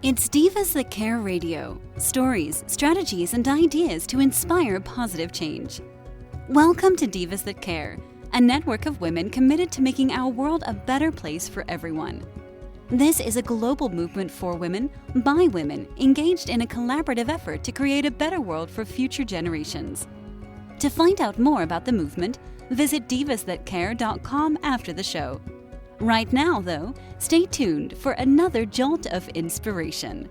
It's Divas That Care Radio. Stories, strategies, and ideas to inspire positive change. Welcome to Divas That Care, a network of women committed to making our world a better place for everyone. This is a global movement for women, by women, engaged in a collaborative effort to create a better world for future generations. To find out more about the movement, visit divasthatcare.com after the show. Right now, though, stay tuned for another jolt of inspiration.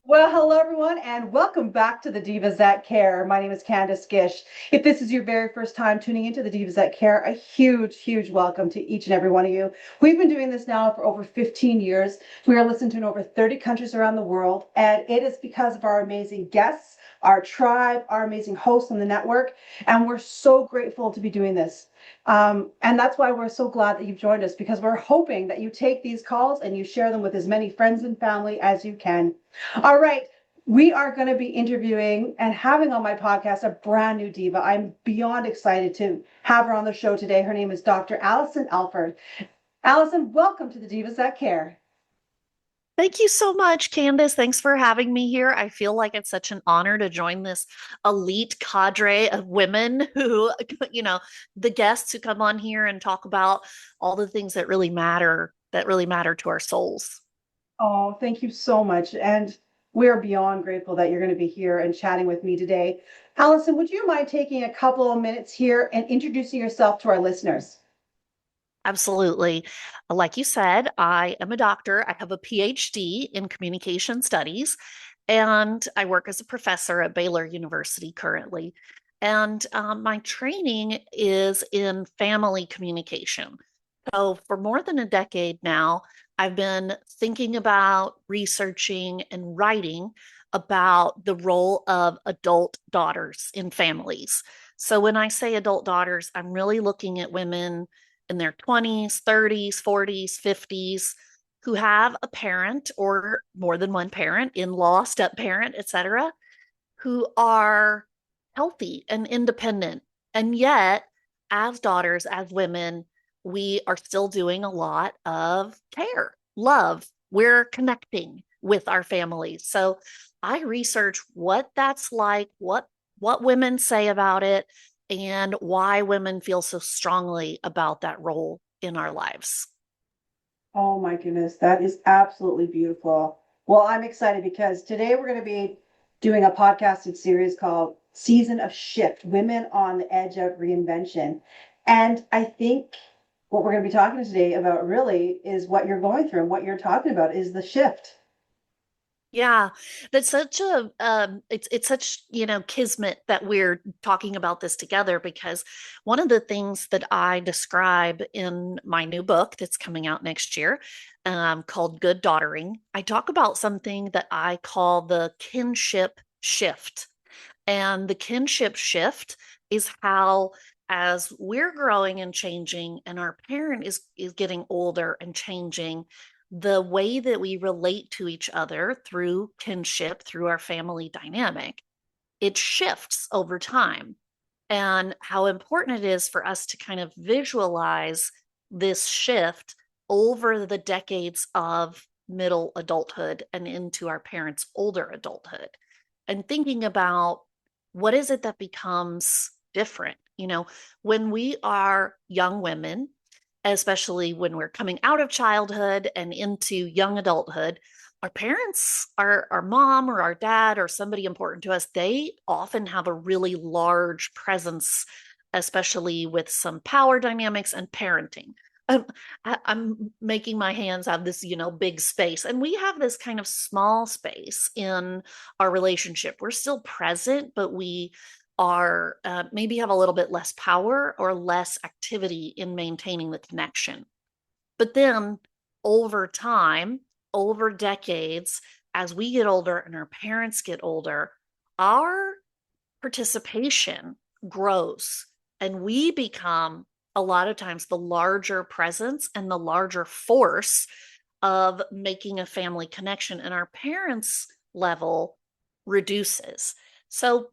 Well, hello, everyone, and welcome back to the Divas That Care. My name is Candace Gish. If this is your very first time tuning into the Divas That Care, a huge welcome to each and every one of you. We've been doing this now for over 15 years. We are listened to in over 30 countries around the world, and it is because of our amazing guests, our tribe, our amazing hosts on the network, and we're so grateful to be doing this. And that's why we're so glad that you've joined us, because we're hoping that you take these calls and you share them with as many friends and family as you can. All right. We are going to be interviewing and having on my podcast a brand new diva. I'm beyond excited to have her on the show today. Her name is Dr. Allison Alford. Allison, welcome to the Divas That Care. Thank you so much, Candace. Thanks for having me here. I feel like it's such an honor to join this elite cadre of women who, the guests who come on here and talk about all the things that really matter to our souls. Oh, thank you so much. And we're beyond grateful that you're going to be here and chatting with me today. Allison, would you mind taking a couple of minutes here and introducing yourself to our listeners? Absolutely. Like you said, I am a doctor. I have a PhD in communication studies, and I work as a professor at Baylor University currently. And my training is in family communication. So for more than a decade now, I've been thinking about, researching, and writing about the role of adult daughters in families. So when I say adult daughters, I'm really looking at women in their 20s, 30s, 40s, 50s, who have a parent or more than one parent, in-law, step-parent, etc., who are healthy and independent. And yet, as daughters, as women, we are still doing a lot of care, love. We're connecting with our families. So I research what that's like, what women say about it, and why women feel so strongly about that role in our lives. Oh my goodness, that is absolutely beautiful. Well, I'm excited because today we're going to be doing a podcasted series called Season of Shift, Women on the Edge of Reinvention. And I think what we're going to be talking today about really is what you're going through, and what you're talking about is the shift. Yeah, that's such a it's such, kismet that we're talking about this together, because one of the things that I describe in my new book that's coming out next year, called Good Daughtering, I talk about something that I call the kinship shift. And the kinship shift is how, as we're growing and changing and our parent is getting older and changing, the way that we relate to each other through kinship, through our family dynamic, it shifts over time. And how important it is for us to kind of visualize this shift over the decades of middle adulthood and into our parents' older adulthood, and thinking about what is it that becomes different. When we are young women, especially when we're coming out of childhood and into young adulthood, our parents, our mom or our dad or somebody important to us, they often have a really large presence, especially with some power dynamics and parenting. I'm making my hands have this, big space. And we have this kind of small space in our relationship. We're still present, but we are maybe have a little bit less power or less activity in maintaining the connection. But then over time, over decades, as we get older and our parents get older, our participation grows, and we become a lot of times the larger presence and the larger force of making a family connection, and our parents' level reduces. So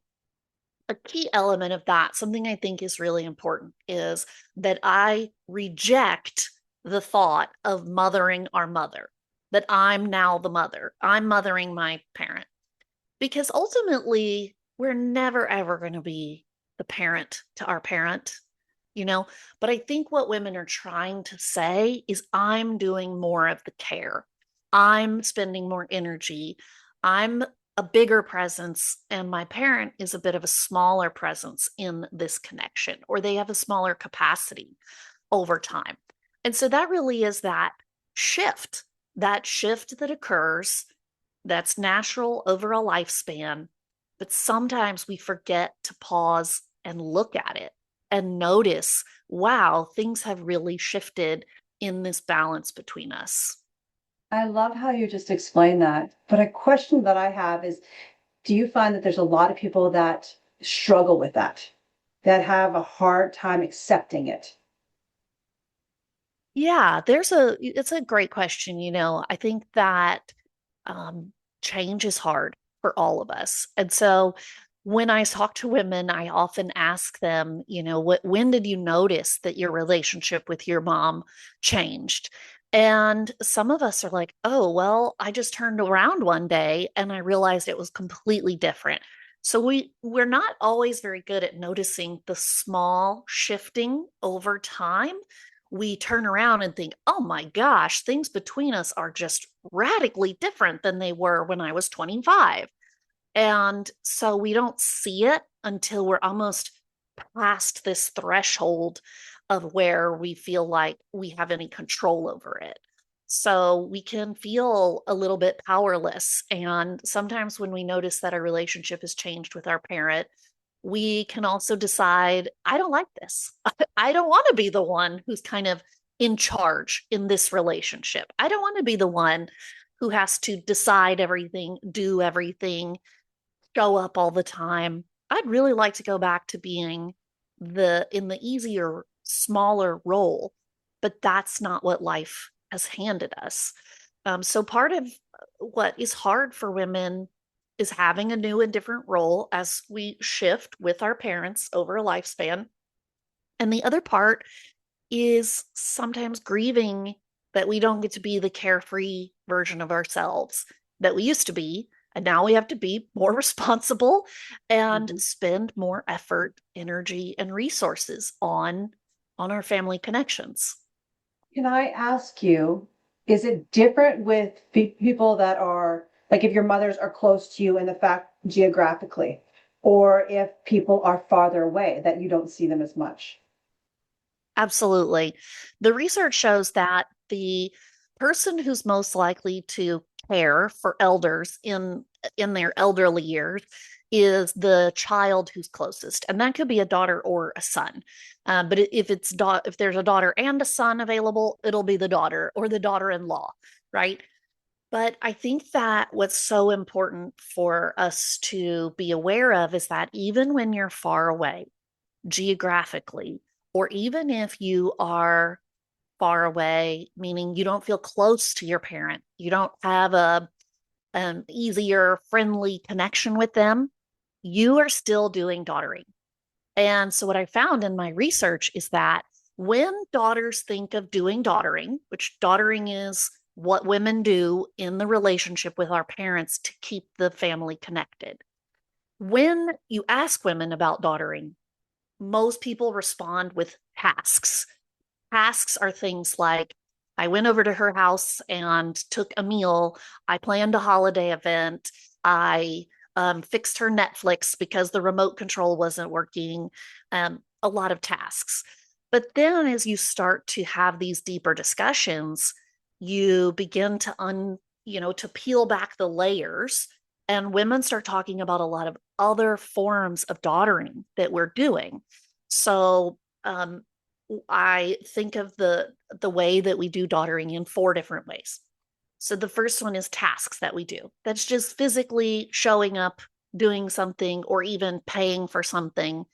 a key element of that, something I think is really important, is that I reject the thought of mothering our mother. that I'm now the mother. I'm mothering my parent because ultimately we're never ever going to be the parent to our parent, you know. But I think what women are trying to say is I'm doing more of the care, I'm spending more energy, I'm a bigger presence, and my parent is a bit of a smaller presence in this connection, or they have a smaller capacity over time. And so that really is shift that shift that occurs, that's natural over a lifespan. But sometimes we forget to pause and look at it and notice, wow, things have really shifted in this balance between us. I love how you just explained that. But a question that I have is, do you find that there's a lot of people that struggle with that have a hard time accepting it? Yeah, it's a great question. I think that um, change is hard for all of us. And so when I talk to women, I often ask them, when did you notice that your relationship with your mom changed? And some of us are like, oh, well, I just turned around one day and I realized it was completely different. So we're not always very good at noticing the small shifting over time. We turn around and think, oh my gosh, things between us are just radically different than they were when I was 25. And so we don't see it until we're almost past this threshold of where we feel like we have any control over it. So we can feel a little bit powerless. And sometimes when we notice that our relationship has changed with our parent, we can also decide, I don't like this. I don't want to be the one who's kind of in charge in this relationship. I don't want to be the one who has to decide everything, do everything, show up all the time. I'd really like to go back to being in the easier, smaller role, but that's not what life has handed us. So part of what is hard for women is having a new and different role as we shift with our parents over a lifespan. And the other part is sometimes grieving that we don't get to be the carefree version of ourselves that we used to be. And now we have to be more responsible and Mhm. spend more effort, energy, and resources on our family connections. Can I ask you, is it different with people that are like if your mothers are close to you in the fact geographically, or if people are farther away that you don't see them as much? Absolutely. The research shows that the person who's most likely to care for elders in their elderly years is the child who's closest, and that could be a daughter or a son. But if there's a daughter and a son available, it'll be the daughter or the daughter-in-law, right? But I think that what's so important for us to be aware of is that even when you're far away geographically, or even if you are far away, meaning you don't feel close to your parent, you don't have an easier, friendly connection with them, you are still doing daughtering. And so, what I found in my research is that when daughters think of doing daughtering, which daughtering is what women do in the relationship with our parents to keep the family connected, when you ask women about daughtering, most people respond with tasks. Tasks are things like, I went over to her house and took a meal. I planned a holiday event. I fixed her Netflix because the remote control wasn't working. A lot of tasks. But then as you start to have these deeper discussions, you begin to peel back the layers, and women start talking about a lot of other forms of daughtering that we're doing. So I think of the way that we do daughtering in four different ways. So the first one is tasks that we do. That's just physically showing up, doing something, or even paying for something.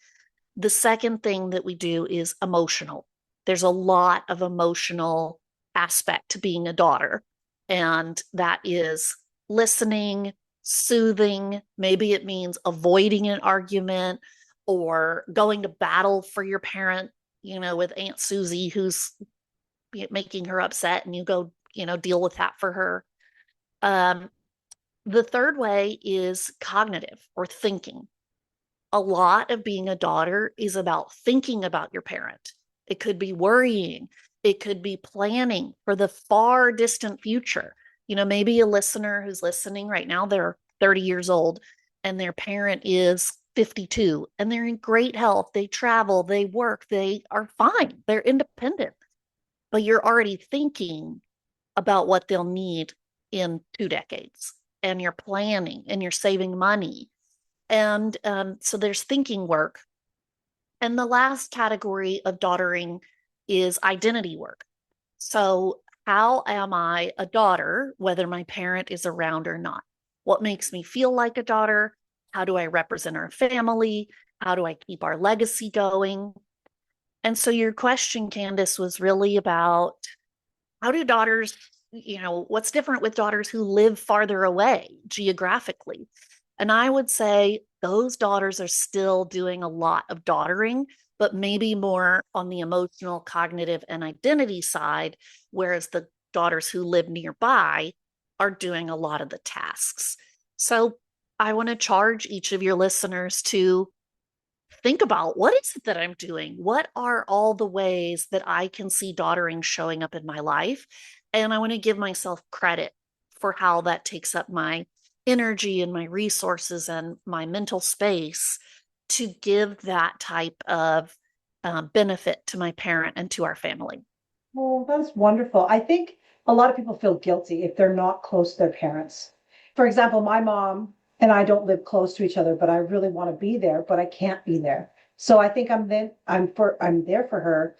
The second thing that we do is emotional. There's a lot of emotional aspect to being a daughter, and that is listening, soothing. Maybe it means avoiding an argument or going to battle for your parent, with Aunt Susie who's making her upset, and you go deal with that for her. Um, the third way is cognitive or thinking. A lot of being a daughter is about thinking about your parent. It could be worrying. It could be planning for the far distant future. Maybe a listener who's listening right now, they're 30 years old and their parent is 52 and they're in great health. They travel, they work, they are fine, they're independent. But you're already thinking about what they'll need in 2 decades, and you're planning and you're saving money. And so there's thinking work. And the last category of daughtering is identity work. So, how am I a daughter, whether my parent is around or not? What makes me feel like a daughter? How do I represent our family? How do I keep our legacy going? And so, your question, Candace, was really about how do daughters, what's different with daughters who live farther away geographically? And I would say those daughters are still doing a lot of daughtering, but maybe more on the emotional, cognitive, and identity side, whereas the daughters who live nearby are doing a lot of the tasks. So I want to charge each of your listeners to think about, what is it that I'm doing? What are all the ways that I can see daughtering showing up in my life? And I want to give myself credit for how that takes up my energy and my resources and my mental space to give that type of benefit to my parent and to our family. Oh, that's wonderful. I think a lot of people feel guilty if they're not close to their parents. For example, my mom and I don't live close to each other, but I really want to be there, but I can't be there. So I think I'm there for her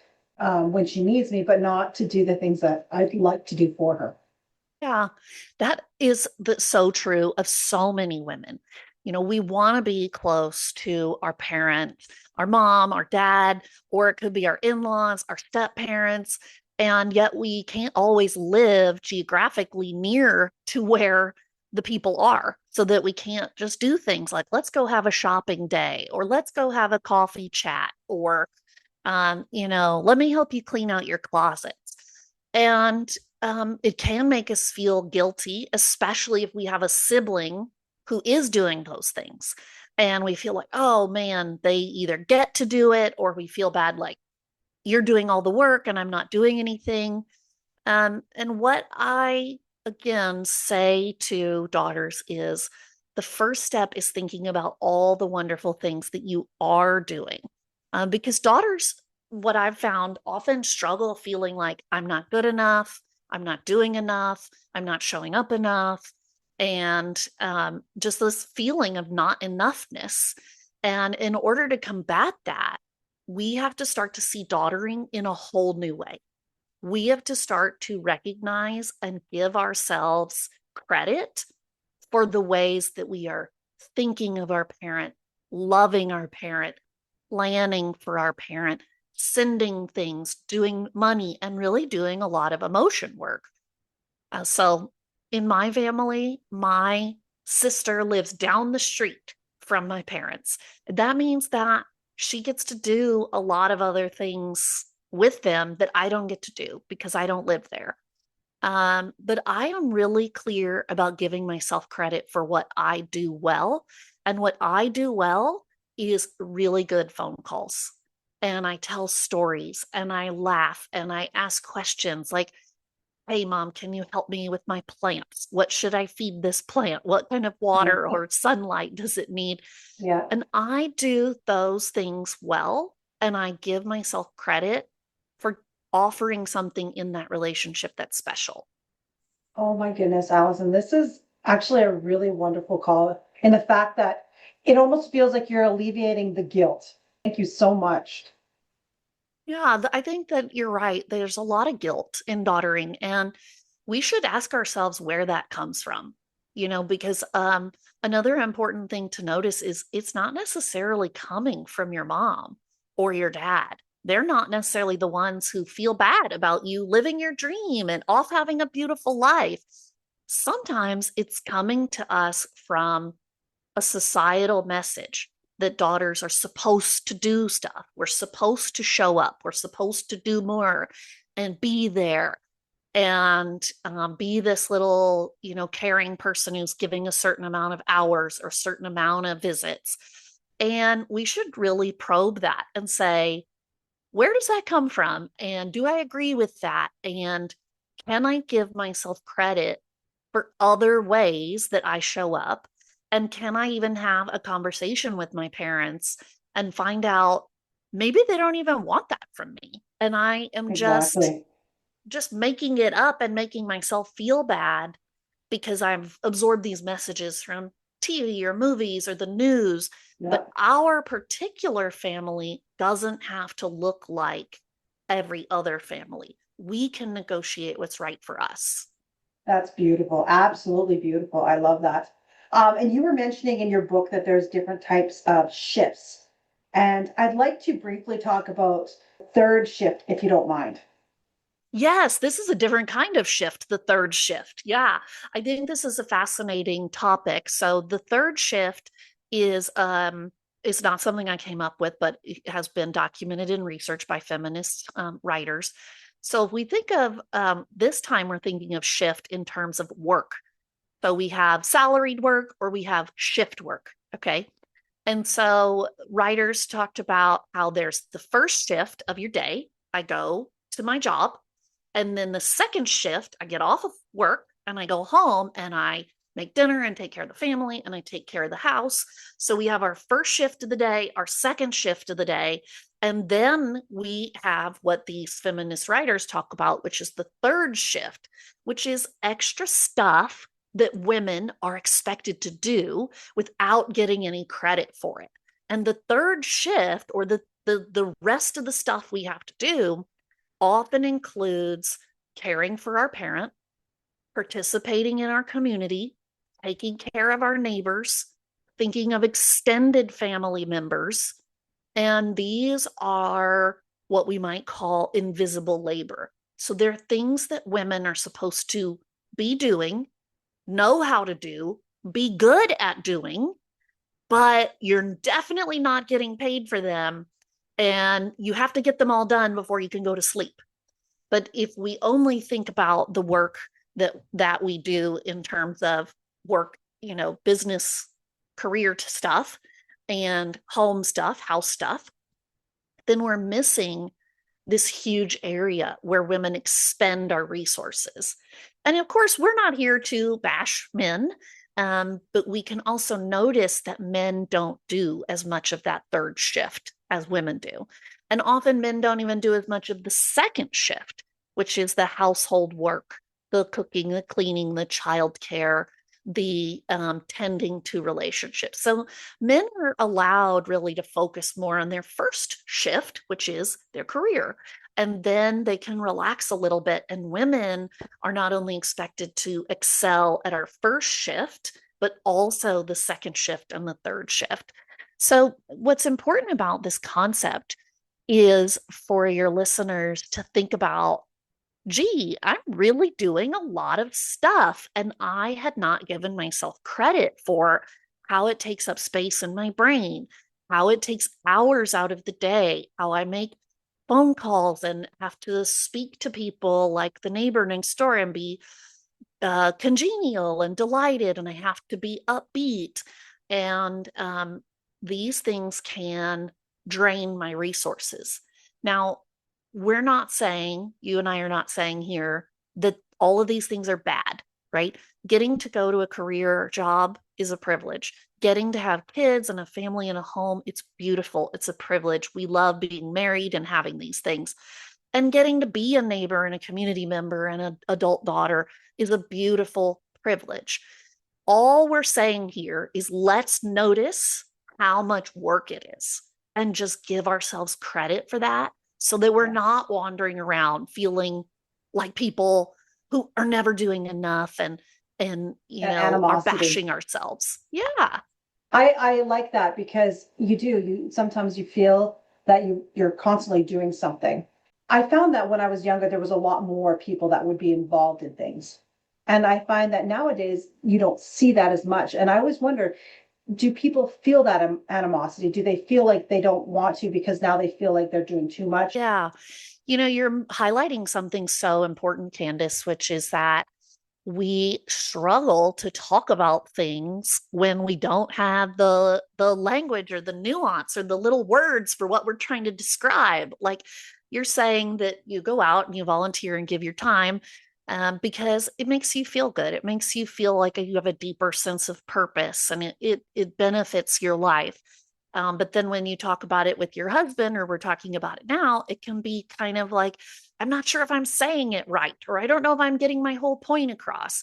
when she needs me, but not to do the things that I'd like to do for her. Yeah, that is so true of so many women. We want to be close to our parents, our mom, our dad, or it could be our in-laws, our step parents, and yet we can't always live geographically near to where the people are, so that we can't just do things like, let's go have a shopping day, or let's go have a coffee chat, or let me help you clean out your closets. And it can make us feel guilty, especially if we have a sibling who is doing those things. And we feel like, oh man, they either get to do it, or we feel bad, like, you're doing all the work and I'm not doing anything. And what I, again, say to daughters is the first step is thinking about all the wonderful things that you are doing. Because daughters, what I've found, often struggle feeling like, I'm not good enough, I'm not doing enough, I'm not showing up enough, and just this feeling of not enoughness. And in order to combat that, we have to start to see daughtering in a whole new way. We have to start to recognize and give ourselves credit for the ways that we are thinking of our parent, loving our parent, planning for our parent, sending things, doing money, and really doing a lot of emotion work. So in my family, my sister lives down the street from my parents. That means that she gets to do a lot of other things with them that I don't get to do because I don't live there. But I am really clear about giving myself credit for what I do well. And what I do well is really good phone calls. And I tell stories and I laugh and I ask questions like, hey, mom, can you help me with my plants? What should I feed this plant? What kind of water or sunlight does it need? Yeah. And I do those things well. And I give myself credit for offering something in that relationship that's special. Oh my goodness, Allison, this is actually a really wonderful call. And the fact that it almost feels like you're alleviating the guilt. Thank you so much. Yeah, I think that you're right. There's a lot of guilt in daughtering, and we should ask ourselves where that comes from. Because another important thing to notice is it's not necessarily coming from your mom or your dad. They're not necessarily the ones who feel bad about you living your dream and off having a beautiful life. Sometimes it's coming to us from a societal message that daughters are supposed to do stuff. We're supposed to show up. We're supposed to do more and be there. and be this little, caring person who's giving a certain amount of hours or a certain amount of visits. And we should really probe that and say, where does that come from? And do I agree with that? And can I give myself credit for other ways that I show up? And can I even have a conversation with my parents and find out maybe they don't even want that from me? And I am Exactly. just making it up and making myself feel bad because I've absorbed these messages from TV or movies or the news. Yeah. But our particular family doesn't have to look like every other family. We can negotiate what's right for us. That's beautiful. Absolutely beautiful. I love that. And you were mentioning in your book that there's different types of shifts. And I'd like to briefly talk about third shift, if you don't mind. Yes, this is a different kind of shift, the third shift. Yeah, I think this is a fascinating topic. So the third shift is not something I came up with, but it has been documented in research by feminist writers. So if we think of this time, we're thinking of shift in terms of work. So we have salaried work or we have shift work. Okay. And so writers talked about how there's the first shift of your day. I go to my job. And then the second shift, I get off of work and I go home and I make dinner and take care of the family and I take care of the house. So we have our first shift of the day, our second shift of the day. And then we have what these feminist writers talk about, which is the third shift, which is extra stuff that women are expected to do without getting any credit for it. And the third shift, or the rest of the stuff we have to do, often includes caring for our parent, participating in our community, taking care of our neighbors, thinking of extended family members. And these are what we might call invisible labor. So they're things that women are supposed to be doing, know how to do, be good at doing, but you're definitely not getting paid for them. And you have to get them all done before you can go to sleep. But if we only think about the work that we do in terms of work, business, career stuff and home stuff, house stuff, then we're missing this huge area where women expend our resources. And of course, we're not here to bash men, but we can also notice that men don't do as much of that third shift as women do. And often men don't even do as much of the second shift, which is the household work, the cooking, the cleaning, the childcare, the tending to relationships. So men are allowed really to focus more on their first shift, which is their career. And then they can relax a little bit. And women are not only expected to excel at our first shift, but also the second shift and the third shift. So what's important about this concept is for your listeners to think about, gee, I'm really doing a lot of stuff. And I had not given myself credit for how it takes up space in my brain, how it takes hours out of the day, how I make phone calls and have to speak to people like the neighbor next door and be congenial and delighted. And I have to be upbeat. And these things can drain my resources. Now, we're not saying, you and I are not saying here that all of these things are bad, right? Getting to go to a career job is a privilege. Getting to have kids and a family and a home, it's beautiful. It's a privilege. We love being married and having these things. And getting to be a neighbor and a community member and an adult daughter is a beautiful privilege. All we're saying here is let's notice how much work it is and just give ourselves credit for that, so that we're not wandering around feeling like people who are never doing enough and are bashing ourselves. Yeah. I like that because you sometimes you feel that you're constantly doing something. I found that when I was younger, there was a lot more people that would be involved in things. And I find that nowadays you don't see that as much. And I always wonder, do people feel that animosity? Do they feel like they don't want to because now they feel like they're doing too much? Yeah. You're highlighting something so important, Candace, which is that we struggle to talk about things when we don't have the language or the nuance or the little words for what we're trying to describe. Like you're saying that you go out and you volunteer and give your time because it makes you feel good. It makes you feel like you have a deeper sense of purpose, and it benefits your life. But then when you talk about it with your husband, or we're talking about it now, it can be kind of like, I'm not sure if I'm saying it right, or I don't know if I'm getting my whole point across.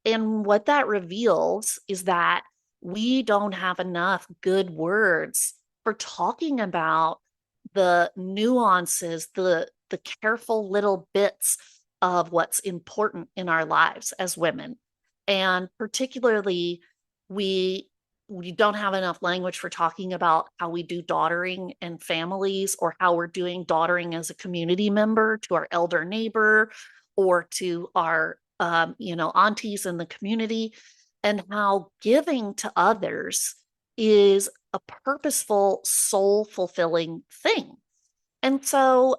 And what that reveals is that we don't have enough good words for talking about the nuances, the careful little bits of what's important in our lives as women. And particularly, we we don't have enough language for talking about how we do daughtering and families, or how we're doing daughtering as a community member to our elder neighbor or to our aunties in the community, and how giving to others is a purposeful, soul fulfilling thing. And so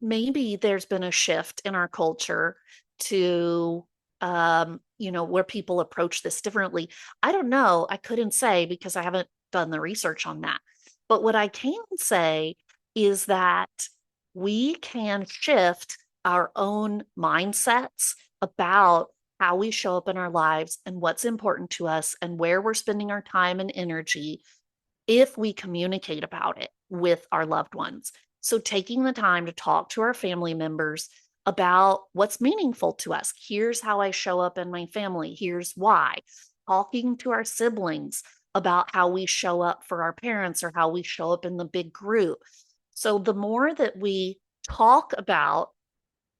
maybe there's been a shift in our culture to, where people approach this differently. I don't know. I couldn't say because I haven't done the research on that. But what I can say is that we can shift our own mindsets about how we show up in our lives and what's important to us and where we're spending our time and energy if we communicate about it with our loved ones. So, taking the time to talk to our family members about what's meaningful to us. Here's how I show up in my family. Here's why. Talking to our siblings about how we show up for our parents or how we show up in the big group. So, the more that we talk about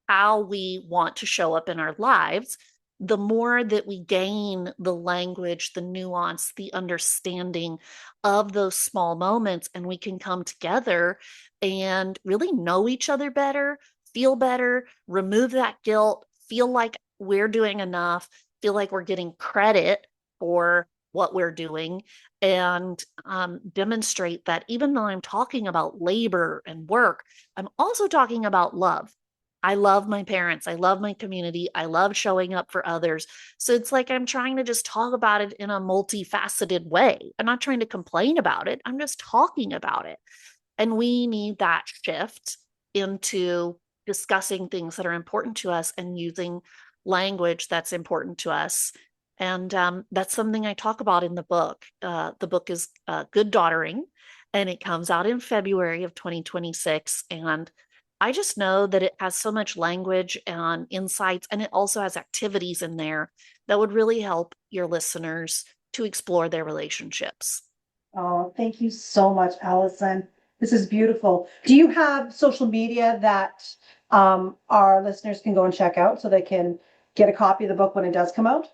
how we want to show up in our lives, the more that we gain the language, the nuance, the understanding of those small moments, and we can come together and really know each other better, feel better, remove that guilt, feel like we're doing enough, feel like we're getting credit for what we're doing, and demonstrate that even though I'm talking about labor and work, I'm also talking about love. I love my parents. I love my community. I love showing up for others. So it's like I'm trying to just talk about it in a multifaceted way. I'm not trying to complain about it. I'm just talking about it. And we need that shift into discussing things that are important to us and using language that's important to us. And that's something I talk about in the book. The book is Good Daughtering, and it comes out in February of 2026. And I just know that it has so much language and insights, and it also has activities in there that would really help your listeners to explore their relationships. Oh, thank you so much, Allison. This is beautiful. Do you have social media that our listeners can go and check out so they can get a copy of the book when it does come out?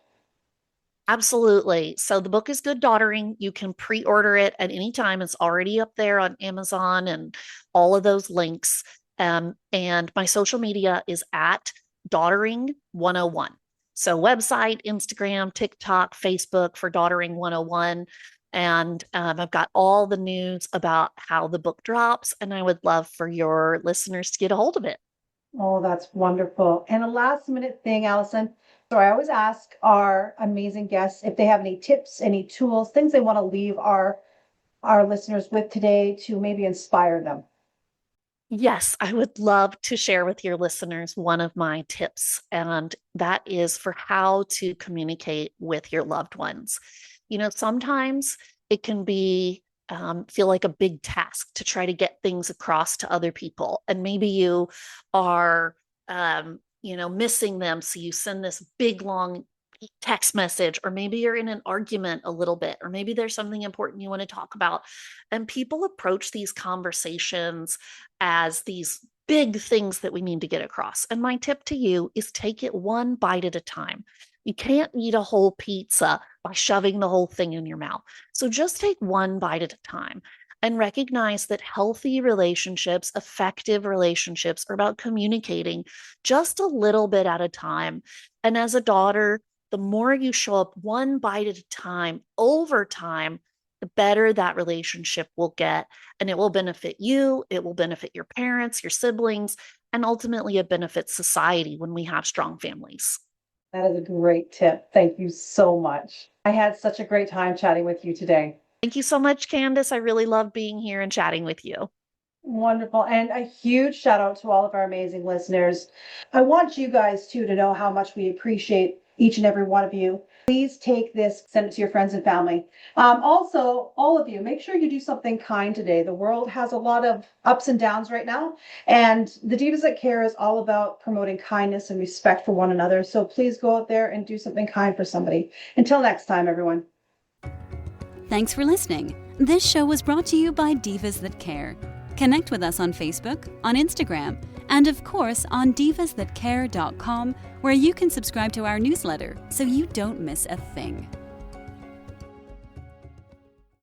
Absolutely. So the book is Good Daughtering. You can pre-order it at any time. It's already up there on Amazon and all of those links. And my social media is at Daughtering 101. So website, Instagram, TikTok, Facebook for Daughtering 101. And I've got all the news about how the book drops, and I would love for your listeners to get a hold of it. Oh, that's wonderful. And a last minute thing, Allison. So I always ask our amazing guests if they have any tips, any tools, things they want to leave our listeners with today to maybe inspire them. Yes, I would love to share with your listeners one of my tips, and that is for how to communicate with your loved ones. Sometimes it can be feel like a big task to try to get things across to other people, and maybe you are, missing them, so you send this big long text message, or maybe you're in an argument a little bit, or maybe there's something important you want to talk about. And people approach these conversations as these big things that we need to get across. And my tip to you is take it one bite at a time. You can't eat a whole pizza by shoving the whole thing in your mouth. So just take one bite at a time and recognize that healthy relationships, effective relationships are about communicating just a little bit at a time. And as a daughter, the more you show up one bite at a time over time, the better that relationship will get. And it will benefit you, it will benefit your parents, your siblings, and ultimately it benefits society when we have strong families. That is a great tip. Thank you so much. I had such a great time chatting with you today. Thank you so much, Candace. I really love being here and chatting with you. Wonderful. And a huge shout out to all of our amazing listeners. I want you guys too to know how much we appreciate each and every one of you. Please take this, send it to your friends and family. Also, all of you, make sure you do something kind today. The world has a lot of ups and downs right now, and the Divas That Care is all about promoting kindness and respect for one another. So please go out there and do something kind for somebody. Until next time, everyone. Thanks for listening. This show was brought to you by Divas That Care. Connect with us on Facebook, on Instagram, and of course on divasthatcare.com, where you can subscribe to our newsletter so you don't miss a thing.